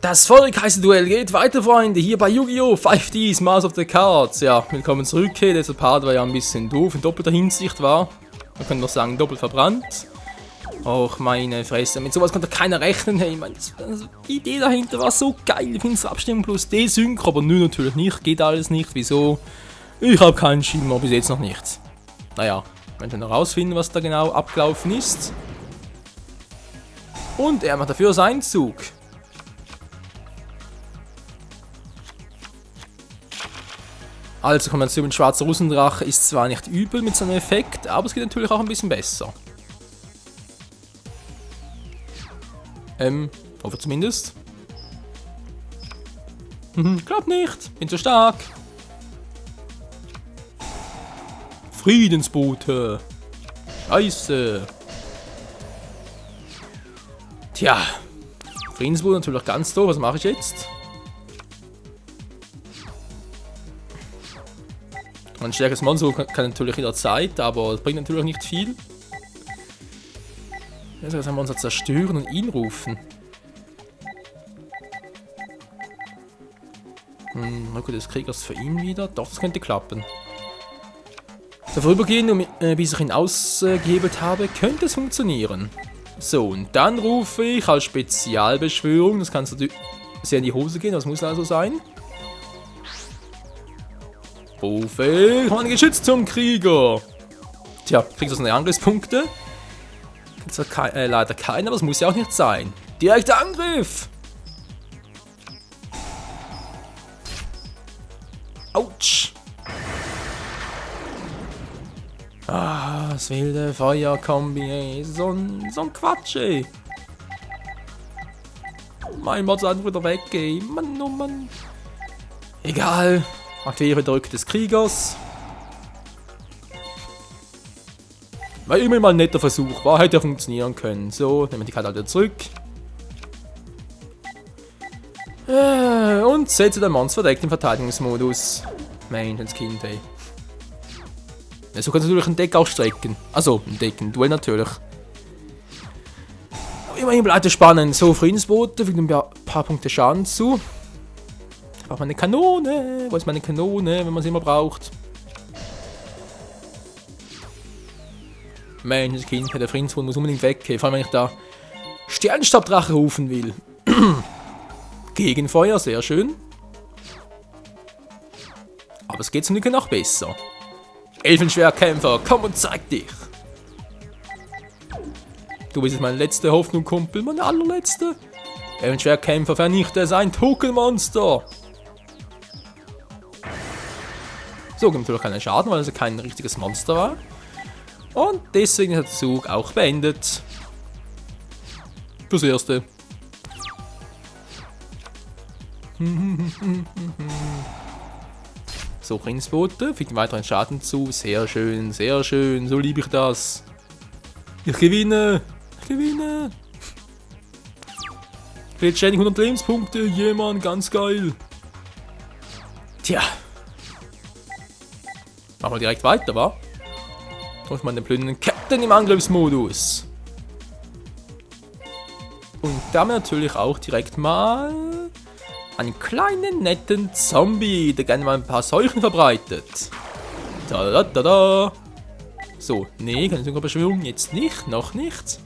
Das Vollkaiser-Duell geht weiter, Freunde, hier bei Yu-Gi-Oh! 5Ds Master of the Cards. Ja, willkommen zurück. Dieser Part war ja ein bisschen doof in doppelter Hinsicht war. Man könnte noch sagen, doppelt verbrannt. Och, meine Fresse, mit sowas konnte keiner rechnen. Hey, die Idee dahinter war so geil. Ich finde es Abstimmung plus D-Sync, aber nö, natürlich nicht. Geht alles nicht. Wieso? Ich habe keinen Schimmer, bis jetzt noch nichts. Naja, wir werden noch rausfinden, was da genau abgelaufen ist. Und er macht dafür seinen Zug. Also Kombination mit schwarzer Russendrache ist zwar nicht übel mit so einem Effekt, aber es geht natürlich auch ein bisschen besser. Hoffe zumindest. Klappt nicht, bin zu stark. Friedensbote. Scheiße. Tja. Friedensbote natürlich ganz doof, was mache ich jetzt? Ein stärkeres Monster kann natürlich jederzeit, aber es bringt natürlich nicht viel. Jetzt können wir uns zerstören und ihn rufen. Rückkehr des Kriegers für ihn wieder. Doch, das könnte klappen. So, vorübergehend, bis ich ihn ausgehebelt habe, könnte es funktionieren. So, und dann rufe ich als Spezialbeschwörung, das kann sehr in die Hose gehen, das muss also sein. Rufe ich meine Geschütz zum Krieger. Tja, kriegst du so eine Angriffspunkte? Kriegst du leider keine, aber das muss ja auch nicht sein. Direkter Angriff! Autsch! Ah, das wilde Feuerkombi, ey. So ein Quatsch, ey. Mein Mod ist einfach wieder weg, ey. Mann, oh Mann. Egal. Aktiviere den Rücken des Kriegers. War immer mal ein netter Versuch, war hätte ja funktionieren können. So, nehmen wir die Karte wieder zurück. Und setze den Monster verdeckt im Verteidigungsmodus. Menschenskind, ey. Ja, so kannst du natürlich ein Deck auch strecken. Also, ein Duell natürlich. Aber immerhin bleibt es spannend. So, Friedensbote, fügt ein paar Punkte Schaden zu. Ich brauche meine Kanone. Wo ist meine Kanone, wenn man sie immer braucht? Mensch, das Kind, der Friedensbund muss unbedingt weg. Vor allem, wenn ich da Sternstabdrache rufen will. Gegenfeuer, sehr schön. Aber es geht zum Glück noch besser. Elfenschwertkämpfer, komm und zeig dich. Du bist jetzt meine letzte Hoffnung, Kumpel, meine allerletzte. Elfenschwertkämpfer, vernichte sein Tokenmonster. So, gibt natürlich keinen Schaden, weil es kein richtiges Monster war. Und deswegen ist der Zug auch beendet. Fürs Erste. So, Friedensbote, fügt weiteren Schaden zu. Sehr schön, so liebe ich das. Ich gewinne. Ich kriege ständig 100 Lebenspunkte, jemand, ganz geil. Tja. Machen wir direkt weiter, wa? Drückt man den blöden Captain im Angriffsmodus. Und damit natürlich auch direkt mal einen kleinen netten Zombie, der gerne mal ein paar Seuchen verbreitet. Da. So, nee, keine Beschwörung, jetzt nicht, noch nicht.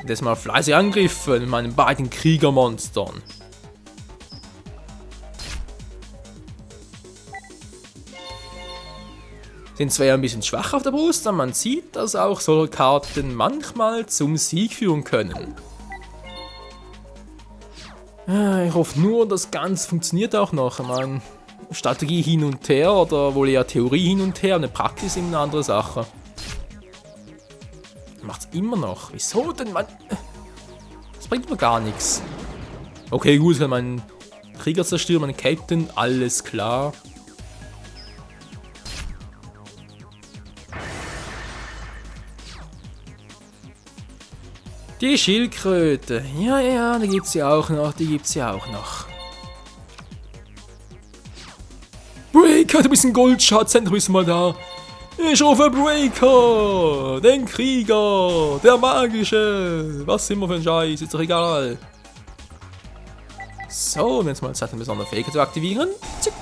Das mal fleißig angriffen mit meinen beiden Kriegermonstern. Sind zwar ein bisschen schwach auf der Brust, aber man sieht, dass auch solche Karten manchmal zum Sieg führen können. Ich hoffe nur, das Ganze funktioniert auch noch. Ich meine, Strategie hin und her oder wohl eher Theorie hin und her, eine Praxis ist immer eine andere Sache. Macht's immer noch. Wieso denn, Mann? Das bringt mir gar nichts. Okay, gut, ich kann meinen Krieger zerstören, meinen Captain, alles klar. Die Schildkröte. Ja, die gibt's ja auch noch, Breaker, du bist ein Goldschatz, endlich bist du mal da. Ich rufe Breaker, den Krieger, der Magische. Was immer für ein Scheiß, ist doch egal. So, und jetzt mal Zeit, eine besondere Fähigkeit zu aktivieren. Zick.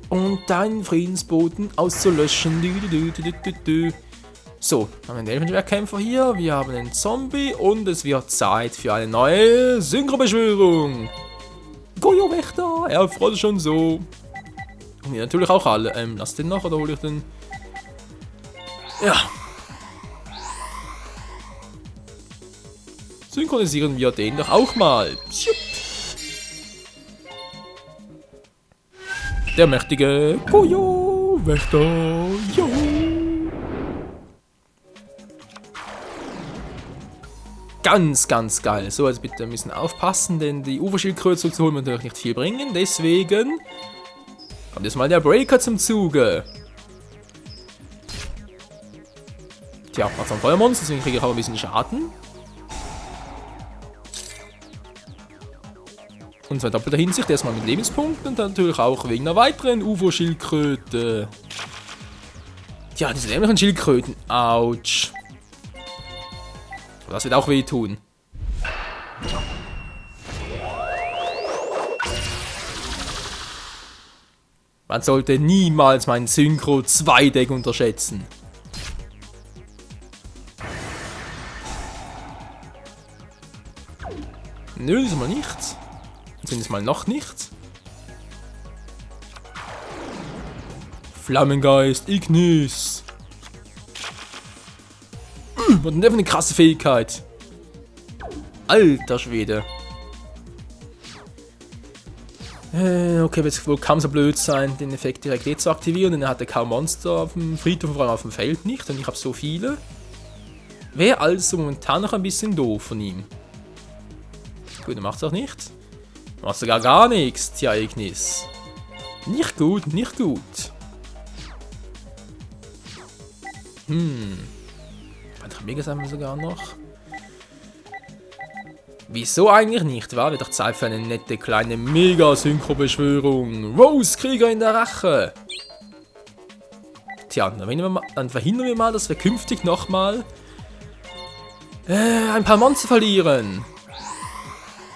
Und deinen Friedensboten auszulöschen. So, haben wir einen Elfenschwertkämpfer hier, wir haben einen Zombie und es wird Zeit für eine neue Synchrobeschwörung. Gojo Wächter, er freut sich schon so. Und wir natürlich auch alle. Lass den noch oder hole ich den? Ja. Synchronisieren wir den doch auch mal. Der mächtige Gojo Wächter. Jo. Ganz, ganz geil. So, jetzt bitte ein bisschen aufpassen, denn die Uferschildkröte zurückzuholen wird natürlich nicht viel bringen. Deswegen kommt jetzt mal der Breaker zum Zuge. Tja, macht ein Feuermonster, deswegen kriege ich auch ein bisschen Schaden. Und zwar in doppelter Hinsicht, erstmal mit Lebenspunkten und dann natürlich auch wegen einer weiteren UFO-Schildkröte. Tja, diese dämlichen Schildkröten. Autsch. Das wird auch wehtun. Man sollte niemals mein Synchro 2-Deck unterschätzen. Nö, das ist mal nichts. Sind es mal noch nichts? Flammengeist, Ignis. Was denn eine krasse Fähigkeit. Alter Schwede. Okay, jetzt wohl kaum so blöd sein, den Effekt direkt zu aktivieren, denn er hatte kaum Monster auf dem Friedhof, vor allem auf dem Feld nicht, und ich habe so viele. Wäre also momentan noch ein bisschen doof von ihm. Gut, er macht es auch nicht. Macht sogar gar nichts, tja, Ignis. Nicht gut, nicht gut. Mega haben wir sogar noch. Wieso eigentlich nicht, wa? Wird doch Zeit für eine nette kleine Mega-Synchro-Beschwörung. Rose, Krieger in der Rache. Tja, dann verhindern wir mal, dass wir künftig nochmal ein paar Monster verlieren.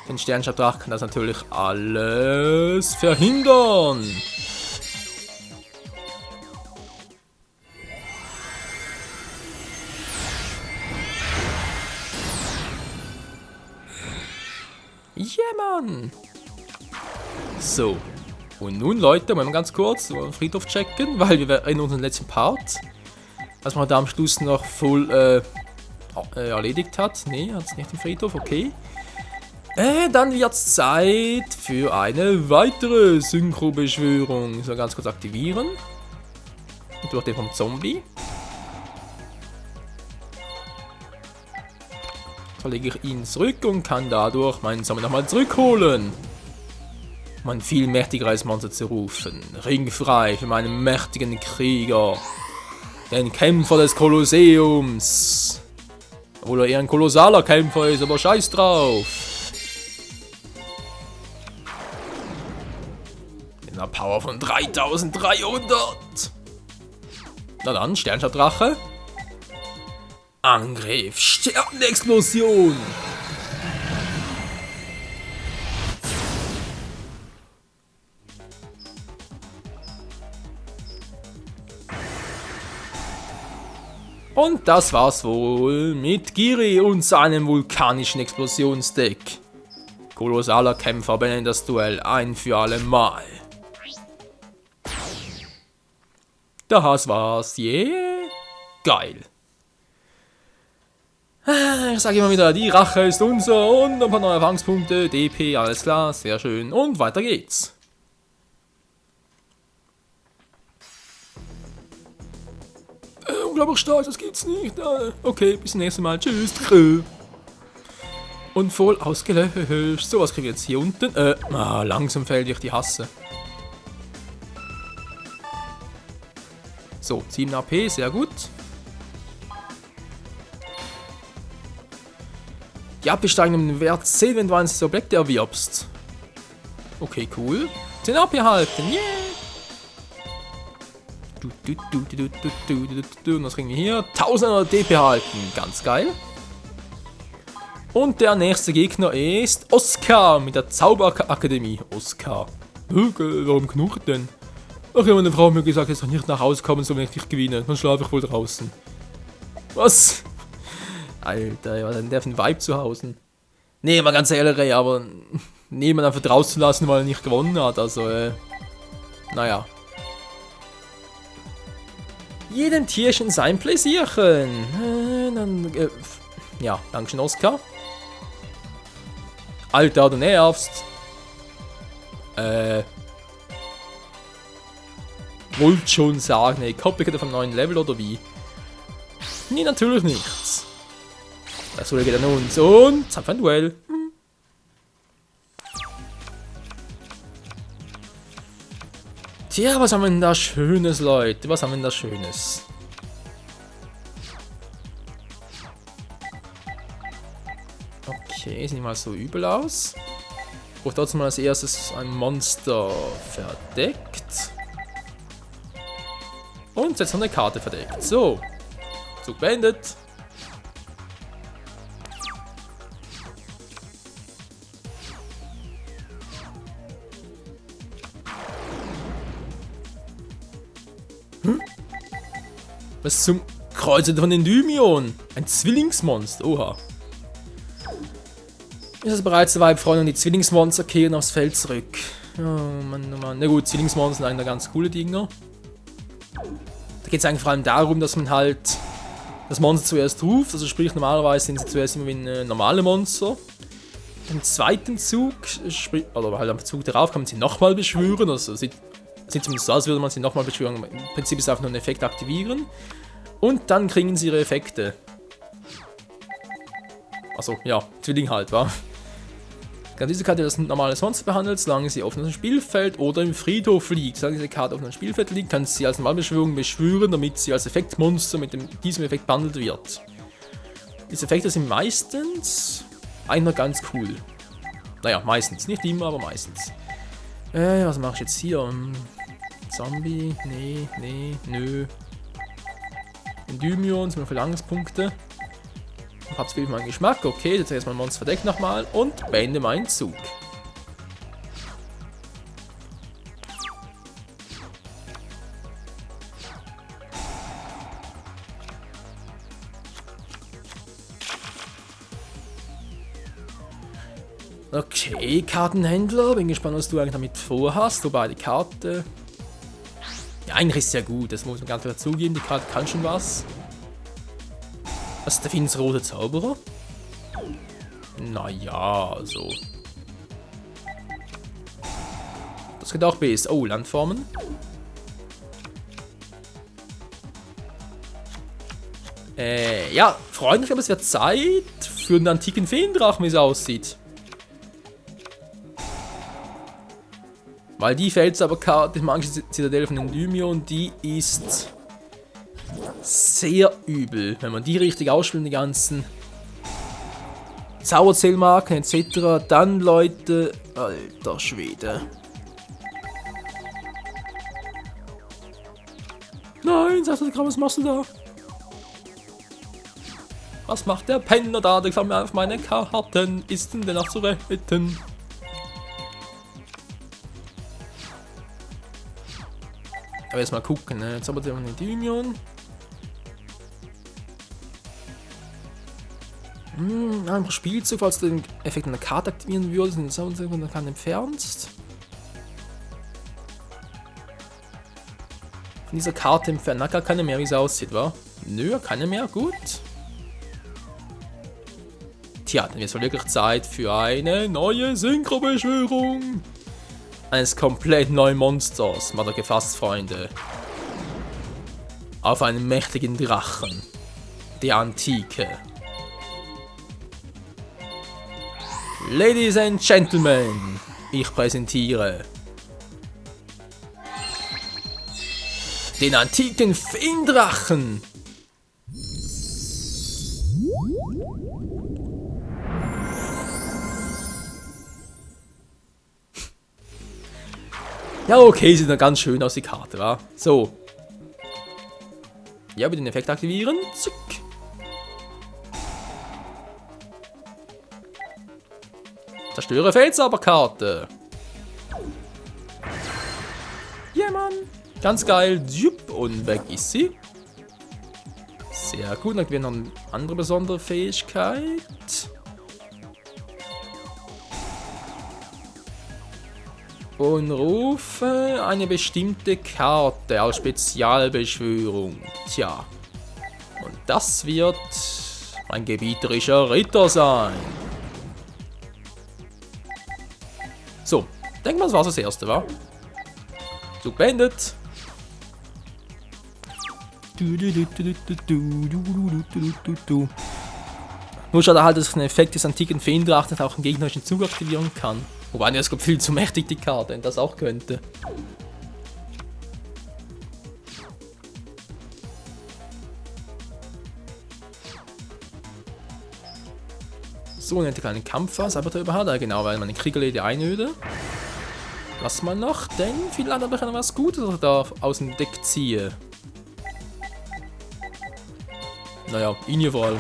Den Sternschabdrach kann das natürlich alles verhindern. Ja, Mann! So. Und nun, Leute, wollen wir ganz kurz den Friedhof checken, weil wir in unserem letzten Part, was man da am Schluss noch voll erledigt hat. Ne, hat es nicht im Friedhof, okay. Dann wird es Zeit für eine weitere Synchro-Beschwörung. So, ganz kurz aktivieren. Und durch den vom Zombie. Verlege ich ihn zurück und kann dadurch meinen Zombie nochmal zurückholen. Um ein viel mächtigeres Monster zu rufen. Ringfrei für meinen mächtigen Krieger. Den Kämpfer des Kolosseums. Obwohl er eher ein kolossaler Kämpfer ist, aber scheiß drauf. Mit einer Power von 3300. Na dann, Sternschabdrache. Angriff, Sternenexplosion! Und das war's wohl mit Giri und seinem vulkanischen Explosionsdeck. Kolossaler Kämpfer beendet das Duell ein für alle Mal. Das war's, yeah! Geil! Ich sage immer wieder, die Rache ist unser und ein paar neue Erfahrungspunkte, DP, alles klar, sehr schön und weiter geht's. Unglaublich stark, das gibt's nicht. Okay, bis zum nächsten Mal, tschüss. Und voll ausgelöscht. So, was kriegen wir jetzt hier unten? Langsam fällt ich die Hasse. So, 7 AP, sehr gut. Die absteigenden Wert 10, wenn du eins der Objekte erwirbst. Okay, cool. 10 AP halten, yeah! Und was kriegen wir hier? 1000 DP halten, ganz geil. Und der nächste Gegner ist Oskar mit der Zauberakademie. Oskar. Warum knurrt denn? Ach ja, meine Frau hat mir gesagt, ich soll nicht nach Hause kommen, so wenn ich dich gewinne. Dann schlafe ich wohl draußen. Was? Alter, was hat denn der für ein Vibe zu Hause? Nee, mal ganz ehrlich, ey, aber niemand einfach draußen zu lassen, weil er nicht gewonnen hat. Also, naja. Jedem Tierchen sein Pläsierchen. Ja, dankeschön, Oskar. Alter, du nervst. Wollt schon sagen, ey, Copycat auf einem neuen Level oder wie? Nee, natürlich nichts. Das Duell geht an uns und zapf ein Duell. Tja, was haben wir denn da Schönes, Leute? Was haben wir denn da Schönes? Okay, sieht nicht mal so übel aus. Ich brauche trotzdem mal als erstes ein Monster verdeckt. Und jetzt noch eine Karte verdeckt. So. Zug beendet. Was zum Kreuzer von Endymion? Ein Zwillingsmonster. Oha. Ist es bereits soweit, Freunde, und die Zwillingsmonster kehren aufs Feld zurück. Oh Mann, oh Mann. Na gut, Zwillingsmonster sind eigentlich ganz coole Dinger. Da geht es eigentlich vor allem darum, dass man halt das Monster zuerst ruft. Also sprich, normalerweise sind sie zuerst immer wie normale Monster. Im zweiten Zug, oder halt am Zug darauf, kann man sie nochmal beschwören. Also sieht zumindest so aus, als würde man sie nochmal beschwören. Im Prinzip ist es einfach nur ein Effekt aktivieren. Und dann kriegen sie ihre Effekte. Also, ja, Zwilling halt, wa? Kann diese Karte das normale Monster behandelt, solange sie auf einem Spielfeld oder im Friedhof liegt. Solange diese Karte auf einem Spielfeld liegt, kann sie als Normalbeschwörung beschwören, damit sie als Effektmonster mit diesem Effekt behandelt wird. Diese Effekte sind meistens einer ganz cool. Naja, meistens. Nicht immer, aber meistens. Was mache ich jetzt hier? Zombie? Nee, nö. Endymion, sind wir Verlangungspunkte. Hab's viel meinen Geschmack. Okay, jetzt erstmal Monster verdeckt nochmal und beende meinen Zug. Okay, Kartenhändler. Bin gespannt, was du eigentlich damit vorhast. Wobei die Karte. Ja, eigentlich ist ja gut. Das muss man ganz klar zugeben. Die Karte kann schon was. Was ist der Finsterrote Zauberer? Naja, also. Das geht auch bis. Oh, Landformen. Ja, Freunde, ich glaube, es wird Zeit für einen antiken Feendrachen, wie es aussieht. Weil die Feldzauberkarte, die magische Zitadelle von Endymion, die ist sehr übel. Wenn man die richtig ausspielt, die ganzen Zauberzählmarken etc., dann, Leute, alter Schwede. Nein, sagt der Kram, was machst du da? Was macht der Penner da? Der sammelt auf meine Karten. Ist denn noch zu retten? Aber jetzt mal gucken, ne? Jetzt haben wir eine Endymion. Einfach Spielzug, falls du den Effekt einer Karte aktivieren würdest und den Soundtrack von der Karte entfernst. Von dieser Karte entfernen, gar keine mehr, wie es aussieht, wa? Nö, keine mehr, gut. Tja, dann wird es wohl wirklich Zeit für eine neue Synchrobeschwörung. Eines komplett neuen Monsters, mal da gefasst, Freunde. Auf einen mächtigen Drachen. Der Antike. Ladies and Gentlemen, ich präsentiere den antiken Feendrachen. Ja, okay, sieht dann ganz schön aus, die Karte, wa? So. Ja, bitte den Effekt aktivieren. Zick. Zerstöre Feldzauberkarte. Ja, Mann. Ganz geil. Und weg ist sie. Sehr gut. Dann haben wir noch eine andere besondere Fähigkeit. Und rufe eine bestimmte Karte als Spezialbeschwörung. Tja. Und das wird ein gebieterischer Ritter sein. So, denk mal, das war das erste, wa? Zug beendet. Nur schade halt, dass ich den Effekt des antiken Feendrachtens auch im gegnerischen Zug aktivieren kann. Wobei, es gibt viel zu mächtig die Karte, wenn das auch könnte. So, nennt er einen Kampfer, Saboteur hat er, genau, weil meine Kriegerlede einöde. Lass mal noch, denn vielleicht habe ich noch was Gutes da aus dem Deck ziehe. Naja, ihn hier vor allem.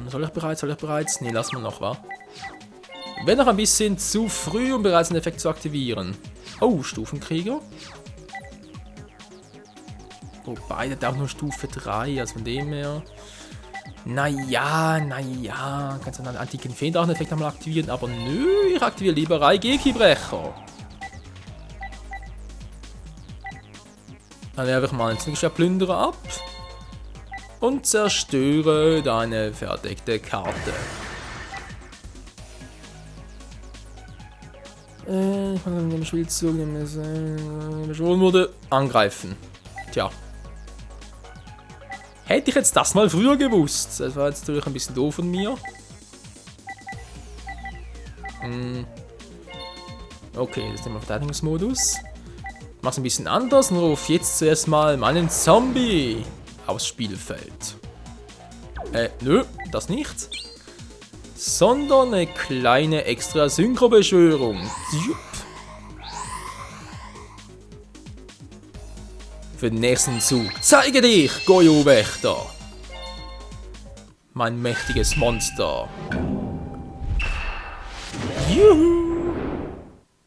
Soll ich bereits? Nee, lass mal noch, wa? Wäre noch ein bisschen zu früh, um bereits einen Effekt zu aktivieren. Oh, Stufenkrieger. Wobei, der hat auch nur Stufe 3, also von dem her. Naja. Kannst du einen antiken Feendrachen-Effekt einmal aktivieren, aber nö, ich aktiviere lieber Raigeki-Brecher. Dann werfe ich mal einen Zwingschwerplünderer ab. Und zerstöre deine verdeckte Karte. Ich kann den Spielzug beschworen wurde angreifen. Tja. Hätte ich jetzt das mal früher gewusst. Das war jetzt natürlich ein bisschen doof von mir. Okay, das ist der Verteidigungsmodus. Mach's ein bisschen anders und ruf jetzt zuerst mal meinen Zombie aufs Spielfeld. Nö, das nicht. Sondern eine kleine extra Synchrobeschwörung. Für den nächsten Zug. Zeige dich, Goyo-Wächter! Mein mächtiges Monster. Juhu!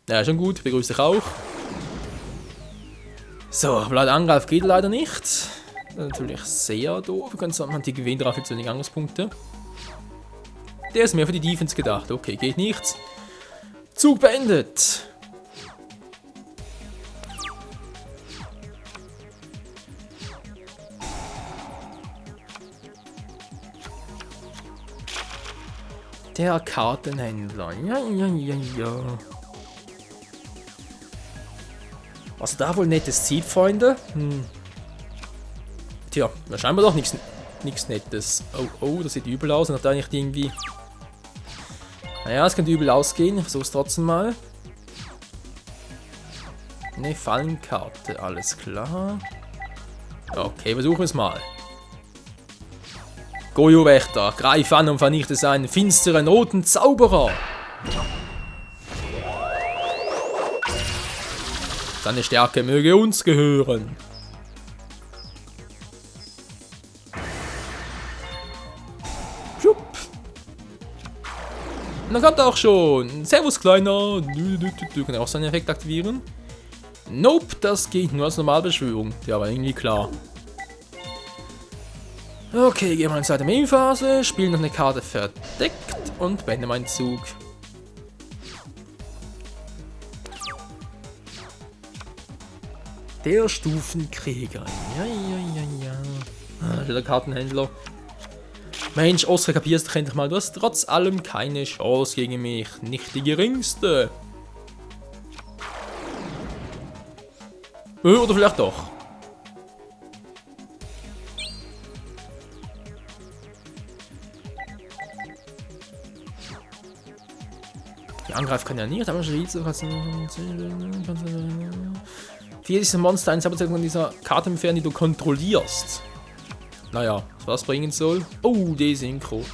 Ja, schon gut, begrüße dich auch. So, Angriff geht leider nicht. Natürlich sehr doof. Wir können sagen, die gewinnen dafür zu wenig Angriffspunkte. Der ist mehr für die Defense gedacht. Okay, geht nichts. Zug beendet. Der Kartenhändler. Ja. Was da wohl Nettes zieht, Freunde? Tja, da scheinbar doch nichts Nettes. Oh, das sieht übel aus. Und hat da nicht irgendwie... Naja, es könnte übel ausgehen. Ich versuch's trotzdem mal. Ne, Fallenkarte. Alles klar. Okay, versuchen wir es mal. Goyo-Wächter, greif an und vernichte seinen finsteren roten Zauberer. Seine Stärke möge uns gehören. Und dann kommt er auch schon. Servus, Kleiner. Du kannst auch seinen Effekt aktivieren. Nope, das geht nur als Normalbeschwörung. Ja, aber irgendwie klar. Okay, gehen wir in die zweite Main-Phase. Spielen noch eine Karte verdeckt und beende meinen Zug. Der Stufenkrieger. Ja. Der Kartenhändler. Mensch, Oskar, kapierst du endlich mal, du hast trotz allem keine Chance gegen mich. Nicht die geringste. Oder vielleicht doch. Die Angreif kann ja nicht, aber schon hier ist ein Monster, ein Saboteur von dieser Karte entfernen, die du kontrollierst. Naja, was bringen soll. Oh, die Synchro.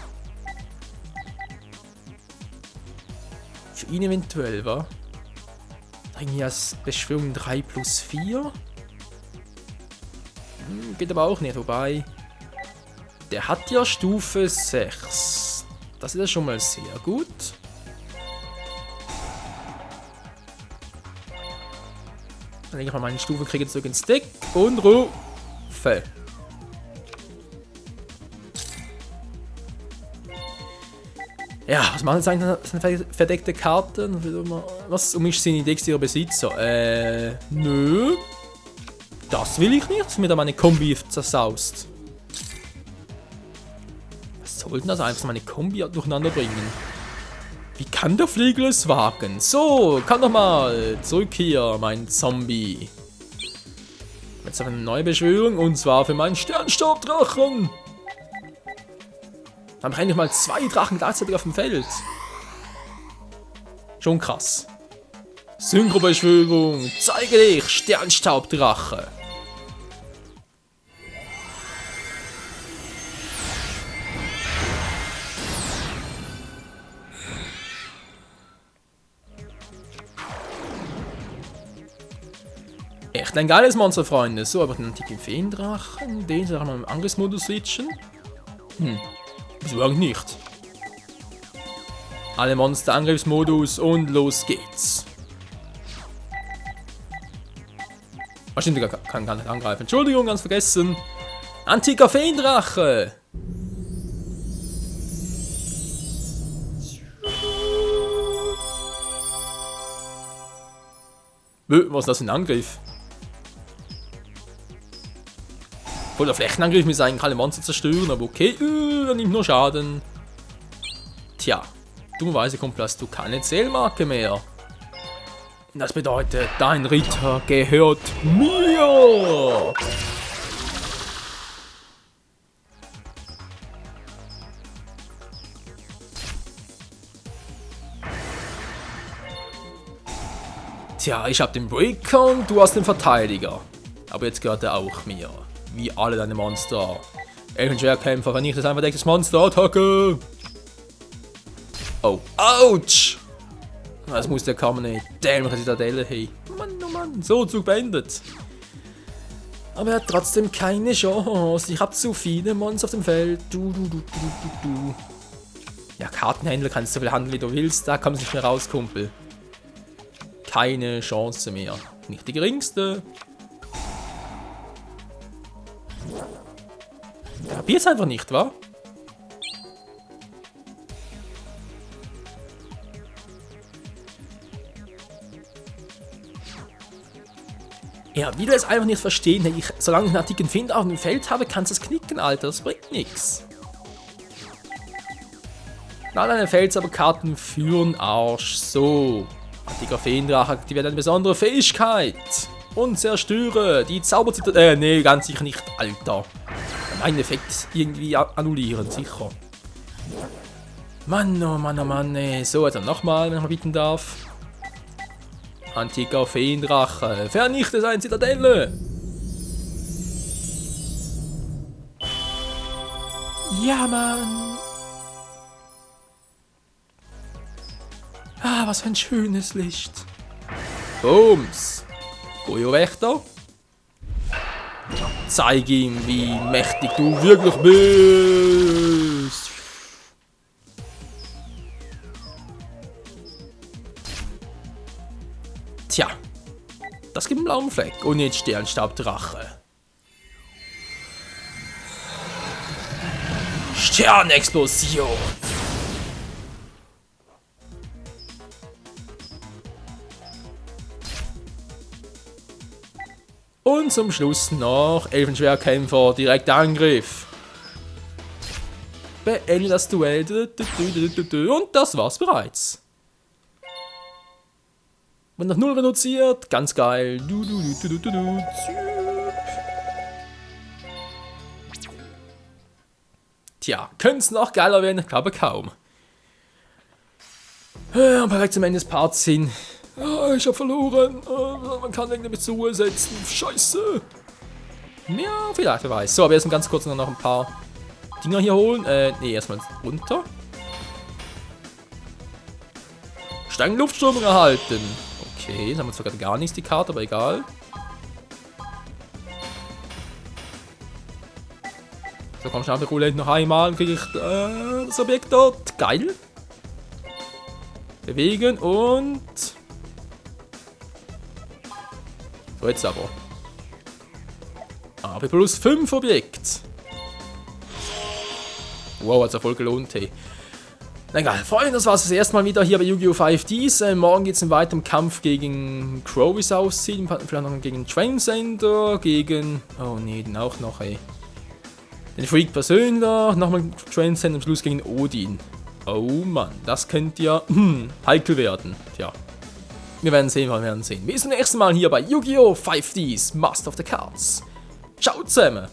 Für ihn eventuell, wa? Irgendwie als Beschwörung 3+4. Geht aber auch nicht, wobei. Der hat ja Stufe 6. Das ist ja schon mal sehr gut. Dann lege ich mal meine Stufenkriege zurück ins Deck und rufe. Ja, was machen jetzt eigentlich? Das sind verdeckte Karten. Was ist seine Decks ihrer Besitzer? Nö. Das will ich nicht, dass mir da meine Kombi zersaust. Was soll denn das einfach meine Kombi durcheinander bringen? Wie kann der Flegel es wagen? So, kann doch mal. Zurück hier, mein Zombie. Jetzt habe ich eine neue Beschwörung und zwar für meinen Sternstaubdrachen. Dann habe ich endlich mal 2 Drachen gleichzeitig auf dem Feld. Schon krass. Synchrobeschwörung, zeige dich, Sternstaubdrache. Echt ein geiles Monster, Freunde. So, aber den antiken Feendrachen, den soll ich mal im Angriffsmodus switchen. Wieso eigentlich nicht? Alle Monster Angriffsmodus und los geht's. Ah, stimmt, der kann gar nicht angreifen. Entschuldigung, ganz vergessen. Antiker Feendrache. Was ist das für ein Angriff? Voll der Flächenangriff mit eigentlich alle Monster zerstören, aber okay, er nimmt nur Schaden. Tja, dummerweise kommt hast du keine Zählmarke mehr. Das bedeutet, dein Ritter gehört mir. Tja, ich hab den Breaker und du hast den Verteidiger. Aber jetzt gehört er auch mir. Wie alle deine Monster. Elfenschwertkämpfer, vernichtet ein verdecktes Monster. Attacke! Oh, ouch! Das muss der kommen, ey. Dämliche Zitadelle, hey. Mann, oh Mann, so Zug beendet. Aber er hat trotzdem keine Chance. Ich hab zu viele Monster auf dem Feld. Du. Ja, Kartenhändler kannst du so viel handeln, wie du willst. Da kommst du nicht mehr raus, Kumpel. Keine Chance mehr. Nicht die geringste. Kapier's einfach nicht, wa? Ja, will es einfach nicht verstehen. Solange ich einen antiken Find auf dem Feld habe, kannst du es knicken, Alter. Das bringt nichts. Na, deine Felds aber Karten führen Arsch. So. Antiker Feendrache aktiviert eine besondere Fähigkeit. Und zerstöre die Zauberzitadelle. Nee, ganz sicher nicht, Alter. Einen Effekt irgendwie annullieren, sicher. Mann, oh Mann, oh Mann, ey. So, also nochmal, wenn ich mal bitten darf. Antiker Feendrache. Vernichte seine Zitadelle. Ja, Mann. Ah, was für ein schönes Licht. Bums. Gojo Wächter. Zeig ihm, wie mächtig du wirklich bist. Tja, das gibt einen blauen Fleck und jetzt Sternstaubdrache. Sternexplosion. Und zum Schluss noch Elfenschwertkämpfer, direkter Angriff. Beende das Duell. Und das war's bereits. Und auf 0 reduziert, ganz geil. Tja, könnte es noch geiler werden, ich glaube kaum. Und perfekt zum Ende des Parts hin. Oh, ich hab verloren. Oh, man kann irgendwie mit zur Ruhe setzen. Scheiße. Ja, vielleicht, wer weiß. So, aber erstmal ganz kurz noch ein paar Dinger hier holen. Nee, erstmal runter. Stein Luftstrom erhalten. Okay, das haben wir zwar gerade gar nichts, die Karte, aber egal. So, komm, schnell, Roulette noch einmal und kriege ich das Objekt dort. Geil. Bewegen und... So, jetzt aber. AP plus 5 Objekt. Wow, hat es ja voll gelohnt, hey. Na egal, Freunde, das war es das erste Mal wieder hier bei Yu-Gi-Oh! 5Ds. Morgen geht es in weiteren Kampf gegen Crow, wie es aussieht. Vielleicht noch gegen Trainsender, gegen... Oh nee, den auch noch, ey. Den Freak persönlich, nochmal Trainsender, am Schluss gegen Odin. Oh Mann, das könnte ja heikel werden. Tja, wir werden sehen, wir werden sehen. Bis zum nächsten Mal hier bei Yu-Gi-Oh! 5Ds, Master of the Cards. Ciao zusammen!